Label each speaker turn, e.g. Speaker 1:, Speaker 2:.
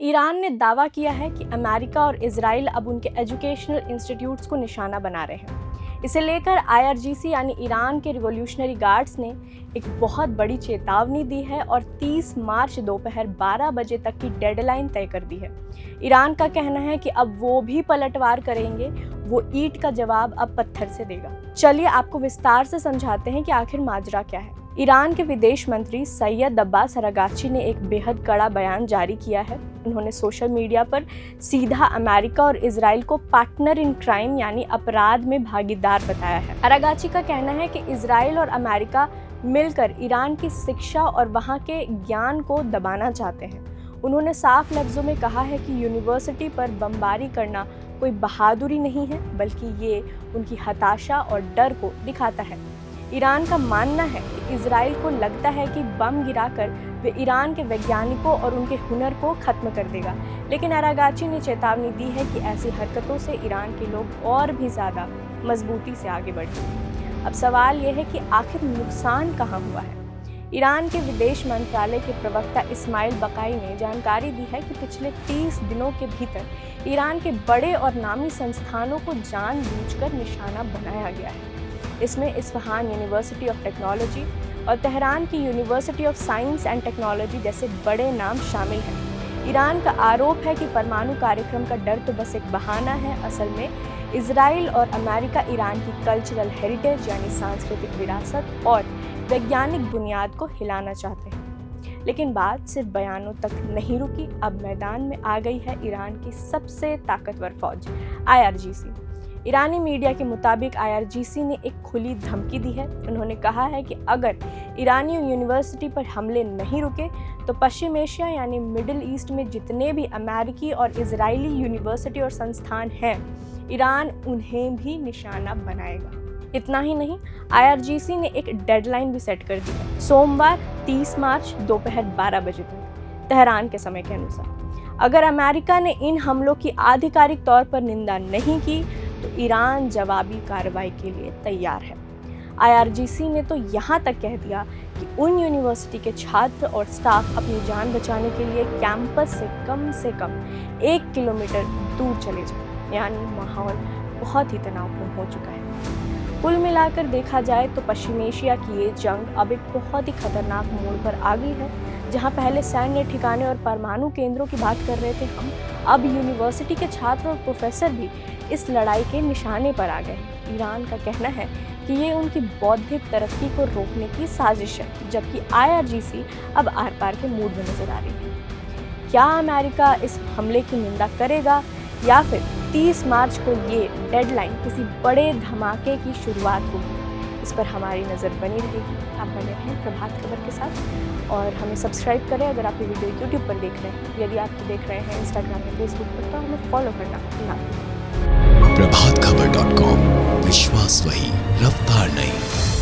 Speaker 1: Iran ने दावा किया है कि अमेरिका और इजराइल अब उनके एजुकेशनल इंस्टीट्यूट्स को निशाना बना रहे हैं। इसे लेकर IRGC यानी ईरान के रिवॉल्यूशनरी गार्ड्स ने एक बहुत बड़ी चेतावनी दी है और 30 मार्च दोपहर 12 बजे तक की डेडलाइन तय कर दी है। ईरान का कहना है कि अब वो भी पलटवार करेंगे, वो ईंट का जवाब अब पत्थर से देगा। चलिए आपको विस्तार से समझाते हैं कि आखिर माजरा क्या है। ईरान के विदेश मंत्री सैयद अब्बास अरागाची ने एक बेहद कड़ा बयान जारी किया है। उन्होंने सोशल मीडिया पर सीधा अमेरिका और इजराइल को पार्टनर इन क्राइम यानी अपराध में भागीदार बताया है। अरागाची का कहना है कि इजराइल और अमेरिका मिलकर ईरान की शिक्षा और वहां के ज्ञान को दबाना चाहते हैं। उन्होंने साफ लफ्जों में कहा है कि यूनिवर्सिटी पर बमबारी करना कोई बहादुरी नहीं है, बल्कि ये उनकी हताशा और डर को दिखाता है। ईरान का मानना है कि इजराइल को लगता है कि बम गिराकर वे ईरान के वैज्ञानिकों और उनके हुनर को खत्म कर देगा, लेकिन अरागाची ने चेतावनी दी है कि ऐसी हरकतों से ईरान के लोग और भी ज़्यादा मजबूती से आगे बढ़ेंगे। अब सवाल यह है कि आखिर नुकसान कहाँ हुआ है। ईरान के विदेश मंत्रालय के प्रवक्ता इस्माइल बकाई ने जानकारी दी है कि पिछले 30 दिनों के भीतर ईरान के बड़े और नामी संस्थानों को जानबूझकर निशाना बनाया गया है। इसमें इस्फहान यूनिवर्सिटी ऑफ टेक्नोलॉजी और तेहरान की university of science and technology जैसे बड़े नाम शामिल हैं। ईरान का आरोप है कि परमाणु कार्यक्रम का डर तो बस एक बहाना है। असल में इजराइल और अमेरिका ईरान की कल्चरल हेरिटेज यानी सांस्कृतिक विरासत और वैज्ञानिक बुनियाद को हिलाना चाहते हैं। लेकिन बात सिर्फ बयानों तक नहीं रुकी। अब मैदान में आ गई है ईरान की सबसे ताकतवर फौज IRGC। ईरानी मीडिया के मुताबिक IRGC ने एक खुली धमकी दी है। उन्होंने कहा है कि अगर ईरानी यूनिवर्सिटी पर हमले नहीं रुके तो पश्चिम एशिया यानी मिडिल ईस्ट में जितने भी अमेरिकी और इजरायली यूनिवर्सिटी और संस्थान हैं, ईरान उन्हें भी निशाना बनाएगा। इतना ही नहीं, IRGC ने एक डेडलाइन भी सेट कर दी है, सोमवार 30 मार्च दोपहर 12 बजे तक तेहरान के समय के अनुसार। अगर अमेरिका ने इन हमलों की आधिकारिक तौर पर निंदा नहीं की तो ईरान जवाबी कार्रवाई के लिए तैयार है। IRGC ने तो यहाँ तक कह दिया कि उन यूनिवर्सिटी के छात्र और स्टाफ अपनी जान बचाने के लिए कैंपस से कम 1 किलोमीटर दूर चले जाएं, यानी माहौल बहुत ही तनावपूर्ण हो चुका है। कुल मिलाकर देखा जाए तो पश्चिम एशिया की ये जंग अब एक बहुत ही खतरनाक मोड़ पर आ गई है। जहां पहले सैन्य ठिकाने और परमाणु केंद्रों की बात कर रहे थे हम, अब यूनिवर्सिटी के छात्र और प्रोफेसर भी इस लड़ाई के निशाने पर आ गए। ईरान का कहना है कि ये उनकी बौद्धिक तरक्की को रोकने की साजिश है, जबकि IRGC अब आर पार के मूड में नजर आ रही है। क्या अमेरिका इस हमले की निंदा करेगा या फिर 30 मार्च को ये डेडलाइन किसी बड़े धमाके की शुरुआत होगी? इस पर हमारी नज़र बनी रहेगी। आप बने रहें प्रभात खबर के साथ और हमें सब्सक्राइब करें अगर आप ये वीडियो YouTube पर देख रहे हैं। यदि आप देख रहे हैं Instagram या Facebook पर तो हमें फॉलो करना ना भूलें।
Speaker 2: प्रभातखबर.com, विश्वास वही, रफ्तार नहीं।